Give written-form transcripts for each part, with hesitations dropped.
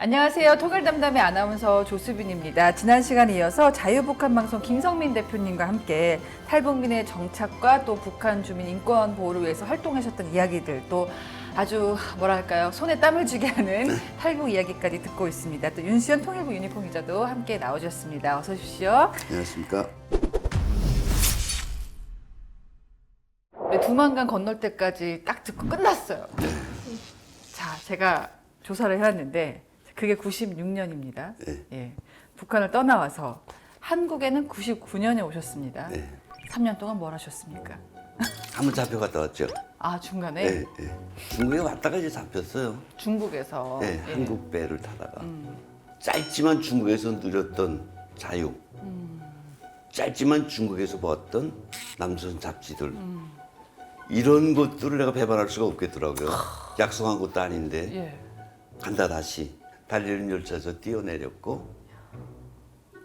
안녕하세요. 통일 담당의 아나운서 조수빈입니다. 지난 시간에 이어서 자유북한방송 김성민 대표님과 함께 탈북민의 정착과 또 북한 주민 인권 보호를 위해서 활동하셨던 이야기들, 또 아주 뭐랄까요, 손에 땀을 쥐게 하는 탈북 이야기까지 듣고 있습니다. 또 윤수연 통일부 유니폼 기자도 함께 나오셨습니다. 어서 오십시오. 안녕하십니까. 두만강 건널 때까지 딱 듣고 끝났어요. 자, 제가 조사를 해왔는데 그게 96년입니다. 네. 예, 북한을 떠나와서 한국에는 99년에 오셨습니다. 네. 3년 동안 뭘 하셨습니까? 한번 잡혀갔다 왔죠. 아, 중간에 네, 네. 중국에 왔다가 이제 잡혔어요. 중국에서 네, 예. 한국 배를 타다가 짧지만 중국에서 누렸던 자유, 짧지만 중국에서 보았던 남조선 잡지들, 이런 것들을 내가 배반할 수가 없겠더라고요. 약속한 것도 아닌데 예. 간다 다시 달리는 열차에서 뛰어내렸고,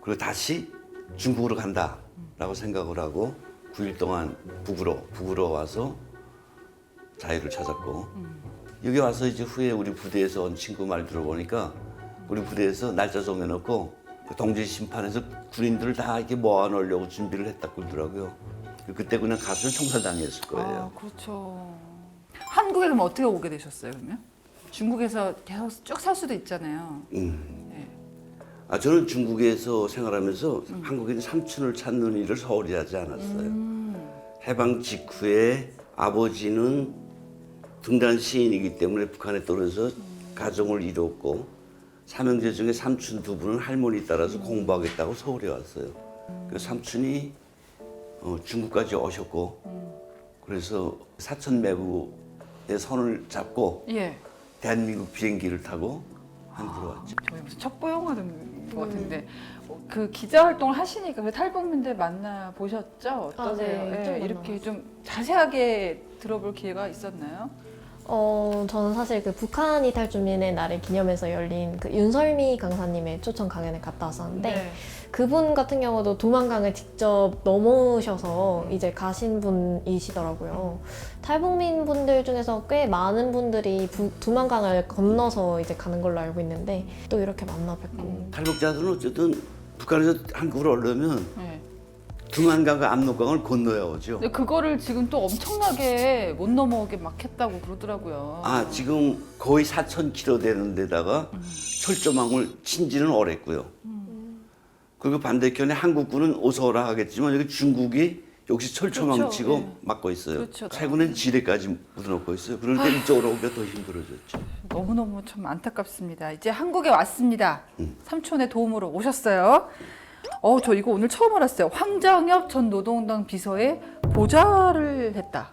그리고 다시 중국으로 간다라고 생각을 하고 9일 동안 북으로 와서 자유를 찾았고, 여기 와서 이제 후에 우리 부대에서 온 친구 말 들어보니까 우리 부대에서 날짜 정해놓고 그 동지 심판에서 군인들을 다 이렇게 모아놓으려고 준비를 했다 그러더라고요. 그때 그냥 가서 총살당했을 거예요. 아, 그렇죠. 한국에 그럼 어떻게 오게 되셨어요, 그러면? 중국에서 계속 쭉 살 수도 있잖아요. 아, 저는 중국에서 생활하면서 한국인 삼촌을 찾는 일을 소홀히 하지 않았어요. 해방 직후에 아버지는 등단 시인이기 때문에 북한에 떨어져서 가정을 이뤘고, 삼형제 중에 삼촌 두 분은 할머니 따라서 공부하겠다고 서울에 왔어요. 그래서 삼촌이 중국까지 오셨고, 그래서 사천 매부의 손을 잡고 예. 대한민국 비행기를 타고 한국으로 왔죠. 저희 무슨 첩보영화된 것 같은데 그 기자 활동을 하시니까 그 탈북민들 만나 보셨죠? 어떠세요? 네, 좀 이렇게 좀 자세하게 들어볼 기회가 있었나요? 저는 사실 그 북한 이탈 주민의 날을 기념해서 열린 그 윤설미 강사님의 초청 강연에 갔다 왔었는데, 네. 그분 같은 경우도 두만강을 직접 넘으셔서 이제 가신 분이시더라고요. 탈북민 분들 중에서 꽤 많은 분들이 두만강을 건너서 이제 가는 걸로 알고 있는데, 또 이렇게 만나 뵙고. 탈북자들은 어쨌든 북한에서 한국으로 오려면 네. 두만강과 압록강을 건너야 오죠. 근데 그거를 지금 또 엄청나게 못 넘어오게 막 했다고 그러더라고요. 아, 지금 거의 4,000km 되는 데다가 철조망을 친지는 오랬고요. 그리고 반대편에 한국군은 어서 오라 하겠지만 여기 중국이 역시 철조망 그렇죠. 치고 예. 막고 있어요. 그렇죠. 최근엔 지뢰까지 묻어놓고 있어요. 그러니까 이쪽으로 오기가 더 힘들어졌죠. 너무너무 참 안타깝습니다. 이제 한국에 왔습니다. 삼촌의 도움으로 오셨어요. 저 이거 오늘 처음 알았어요. 황정엽 전 노동당 비서의 보좌를 했다.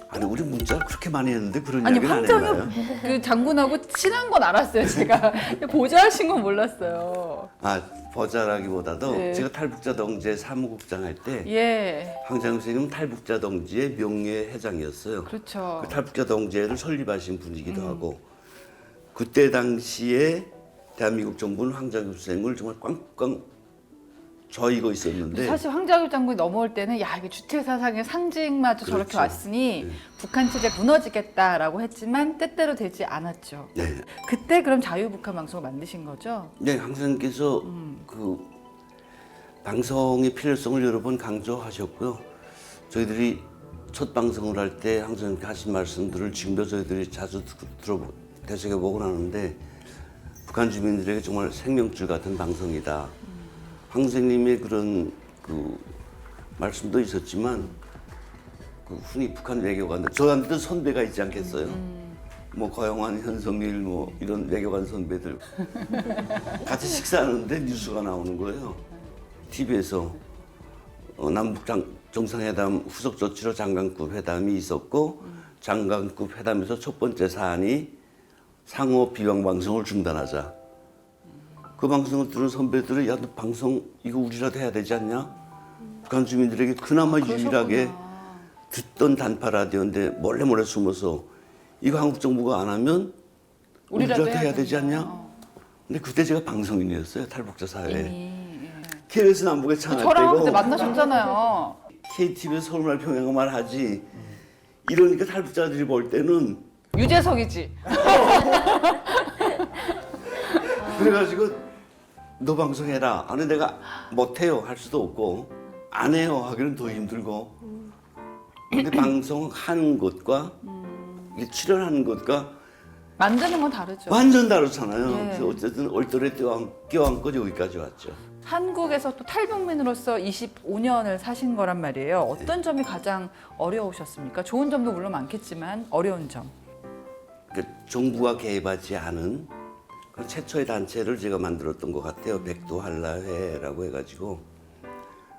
아니, 우리 문자 그렇게 많이 했는데 그런 아니, 이야기는 안 황정엽 했나요? 그 장군하고 친한 건 알았어요, 제가. 보좌하신 건 몰랐어요. 아, 보좌라기보다도 네. 제가 탈북자 동지회 사무국장 할 때 예, 황장엽 선생님은 탈북자 동지회 명예회장이었어요. 그렇죠. 그 탈북자 동지회를 설립하신 분이기도 하고, 그때 당시에 대한민국 정부는 황장엽 선생님을 정말 꽝꽝 조이고 있었는데, 사실 황정엽 장군이 넘어올 때는 야, 이게 주체 사상의 상징마저 저렇게 그렇죠. 왔으니 네. 북한 체제 무너지겠다라고 했지만 때때로 되지 않았죠. 네, 그때 그럼 자유북한 방송을 만드신 거죠? 네, 황 선생님께서 그 방송의 필요성을 여러 번 강조하셨고요. 저희들이 첫 방송을 할 때 황 선생님께 하신 말씀들을 지금도 저희들이 자주 되새겨보곤 하는데, 북한 주민들에게 정말 생명줄 같은 방송이다. 황 선생님의 그런 그 말씀도 있었지만, 그 흔히 북한 외교관들, 저한테도 선배가 있지 않겠어요? 뭐 고영환, 현성일 뭐 이런 외교관 선배들 같이 식사하는데 뉴스가 나오는 거예요. TV에서 남북 정상회담 후속 조치로 장관급 회담이 있었고, 장관급 회담에서 첫 번째 사안이 상호 비방 방송을 중단하자. 그 방송을 들은 선배들은 야, 너 방송 이거 우리라도 해야 되지 않냐? 북한 주민들에게 그나마 유일하게 듣던 단파 라디오인데 몰래 숨어서 이거 한국 정부가 안 하면 우리라도 해야 되지 않냐? 근데 그때 제가 방송인이었어요, 탈북자 사회에. 이미. KBS 남북에 창할 저랑 그때 때고 만나셨잖아요. KTV에서 서울말 평양말 하지. 이러니까 탈북자들이 볼 때는 유재석이지. 그래가지고 너 방송해라. 아니 내가 못해요 할 수도 없고 안 해요 하기는 더 힘들고. 근데 방송하는 것과 이게 출연하는 것과 만드는 건 다르죠. 완전 다르잖아요. 예. 그래서 어쨌든 얼떨에 껴안고 여기까지 왔죠. 한국에서 또 탈북민으로서 25년을 사신 거란 말이에요. 어떤 점이 가장 어려우셨습니까? 좋은 점도 물론 많겠지만 어려운 점. 그러니까 정부가 개입하지 않은 그 최초의 단체를 제가 만들었던 것 같아요. 백두한라회라고 해가지고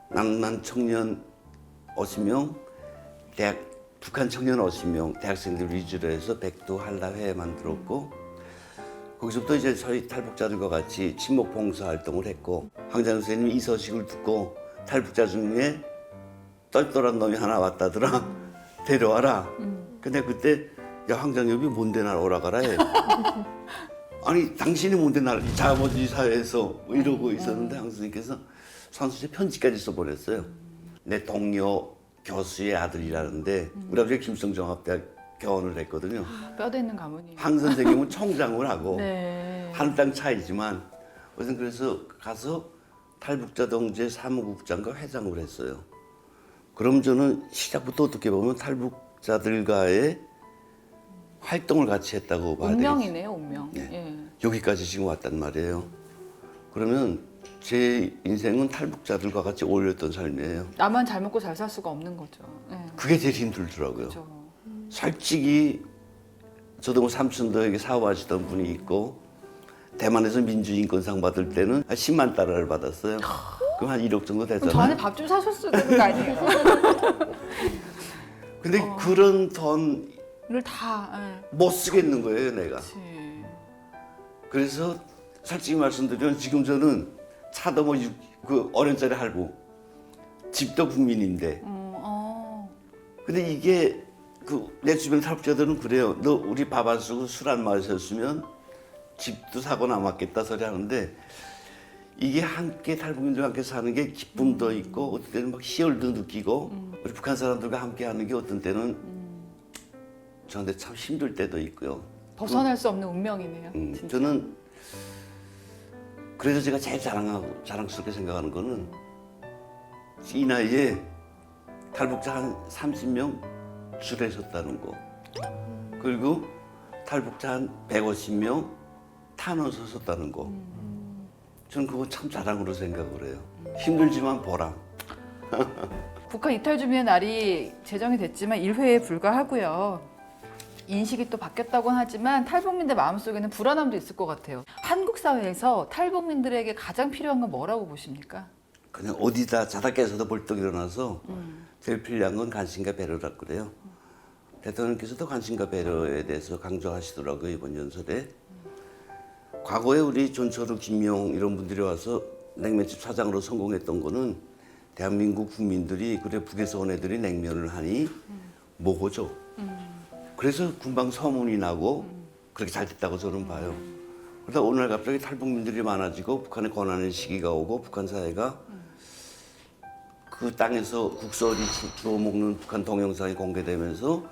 낭만 청년 50명, 북한 청년 50명, 대학생들 위주로 해서 백두한라회 만들었고 거기서부터 이제 저희 탈북자들과 같이 친목 봉사 활동을 했고 황장 선생님이 이 소식을 듣고 탈북자 중에 똘똘한 놈이 하나 왔다더라 데려와라. 근데 그때 야 황장엽이 뭔데 날 오라가라 해. 아니 당신이 뭔데 날 자본주의 사회에서 이러고 있었는데 황 선생님께서 선수에 편지까지 써보냈어요. 내 동료 교수의 아들이라는데 우리 아버지가 김성종합대학 교원을 했거든요. 뼈대 있는 가문이. 황 선생님은 총장을 하고 네. 한 땅 차이지만 어쨌든 그래서 가서 탈북자 동지회 사무국장과 회장을 했어요. 그럼 저는 시작부터 어떻게 보면 탈북자들과의 활동을 같이 했다고 봐야 되겠어요. 운명이네요, 운명. 네. 예. 여기까지 지금 왔단 말이에요. 그러면 제 인생은 탈북자들과 같이 어울렸던 삶이에요. 나만 잘 먹고 잘 살 수가 없는 거죠. 예. 그게 제일 힘들더라고요. 그렇죠. 솔직히 저도 뭐 삼촌도에게 사업하시던 분이 있고 대만에서 민주인권상 받을 때는 한 10만 달러를 받았어요. 그럼 한 1억 정도 그럼 되잖아요. 저 안에 밥 좀 사셨어야 되는 거 아니에요? 근데 그런 돈 못 를 다. 예. 쓰겠는 거예요, 내가. 그치. 그래서 솔직히 말씀드리면 지금 저는 차도 뭐 그 어른짜리 할부, 집도 국민인데. 근데 이게 그 내 주변 탈북자들은 그래요. 너 우리 밥 안 쓰고 술 안 마셨으면 집도 사고 남았겠다 소리 하는데 이게 함께 탈북민들과 함께 사는 게 기쁨도 있고 어떤 때는 막 희열도 느끼고 우리 북한 사람들과 함께 하는 게 어떤 때는 저한테 참 힘들 때도 있고요. 벗어날 수 없는 운명이네요. 진짜. 저는 그래서 제가 제일 자랑스럽게 생각하는 거는 이 나이에 탈북자 한 30명 줄에 섰다는 거. 그리고 탈북자 한 150명 탄원서 섰다는 거. 저는 그거 참 자랑으로 생각을 해요. 힘들지만 보람. 북한 이탈 주민의 날이 제정이 됐지만 1회에 불과하고요. 인식이 또 바뀌었다고 하지만 탈북민들 마음속에는 불안함도 있을 것 같아요. 한국 사회에서 탈북민들에게 가장 필요한 건 뭐라고 보십니까? 그냥 어디다 자다 깨서도 벌떡 일어나서 제일 필요한 건 관심과 배려라고 그래요. 대통령께서도 관심과 배려에 대해서 강조하시더라고요, 이번 연설에. 과거에 우리 존철우, 김용 이런 분들이 와서 냉면집 사장으로 성공했던 거는 대한민국 국민들이 그래 북에서 온 애들이 냉면을 하니 먹어줘. 그래서 금방 소문이 나고 그렇게 잘 됐다고 저는 봐요. 그러다 오늘 갑자기 탈북민들이 많아지고 북한에 권하는 시기가 오고 북한 사회가 그 땅에서 국설이 주워 먹는 북한 동영상이 공개되면서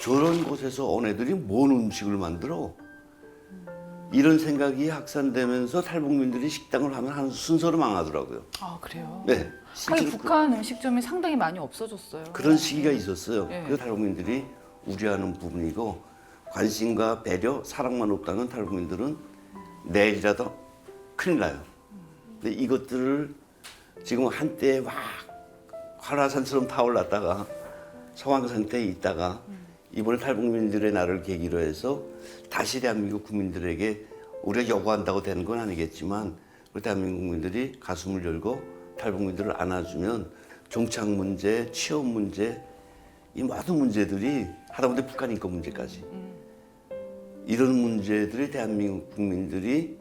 저런 곳에서 온 애들이 뭔 음식을 만들어? 이런 생각이 확산되면서 탈북민들이 식당을 하면 한 순서로 망하더라고요. 아 그래요? 네. 아니, 실제로 북한 음식점이 상당히 많이 없어졌어요. 그런 시기가 있었어요. 예. 그 탈북민들이 우려하는 부분이고 관심과 배려, 사랑만 없다면 탈북민들은 내일이라도 큰일 나요. 근데 이것들을 지금 한때 막 활화산처럼 타올랐다가 소강 상태에 있다가 이번에 탈북민들의 날을 계기로 해서 다시 대한민국 국민들에게 우리가 요구한다고 되는 건 아니겠지만 우리 대한민국 국민들이 가슴을 열고 탈북민들을 안아주면 정착 문제, 취업 문제 이 모든 문제들이 하다못해 북한 인권 문제까지 이런 문제들이 대한민국 국민들이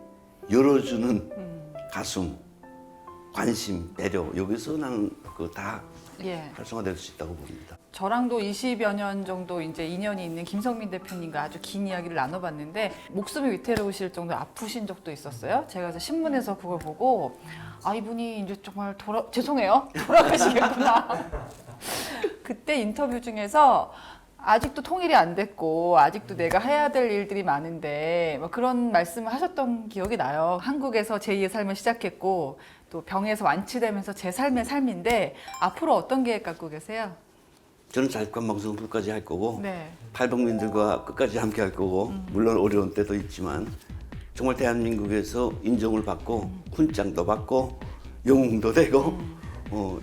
열어주는 가슴, 관심, 배려 여기서 나는 그 다 예. 활성화될 수 있다고 봅니다. 저랑도 20여 년 정도 이제 인연이 있는 김성민 대표님과 아주 긴 이야기를 나눠봤는데 목숨이 위태로우실 정도로 아프신 적도 있었어요. 제가 그래서 신문에서 그걸 보고 아 이분이 이제 정말 죄송해요 돌아가시겠구나. 그때 인터뷰 중에서 아직도 통일이 안 됐고 아직도 내가 해야 될 일들이 많은데 뭐 그런 말씀을 하셨던 기억이 나요. 한국에서 제2의 삶을 시작했고 또 병에서 완치되면서 제 삶의 삶인데 앞으로 어떤 계획 갖고 계세요? 저는 자유북한 방송을 끝까지 할 거고 네. 탈북민들과 끝까지 함께 할 거고 물론 어려운 때도 있지만 정말 대한민국에서 인정을 받고 훈장도 받고 영웅도 되고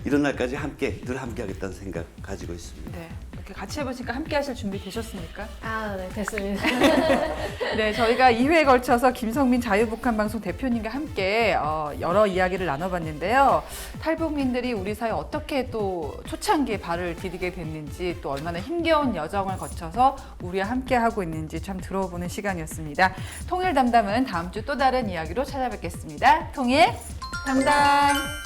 이런 날까지 늘 함께 하겠다는 생각 가지고 있습니다. 네. 이렇게 같이 해보시니까 함께 하실 준비 되셨습니까? 아, 네, 됐습니다. 네, 저희가 2회에 걸쳐서 김성민 자유북한방송 대표님과 함께 여러 이야기를 나눠봤는데요. 탈북민들이 우리 사회에 어떻게 또 초창기에 발을 디디게 됐는지 또 얼마나 힘겨운 여정을 거쳐서 우리와 함께 하고 있는지 참 들어보는 시간이었습니다. 통일 담담은 다음 주 또 다른 이야기로 찾아뵙겠습니다. 통일 담담!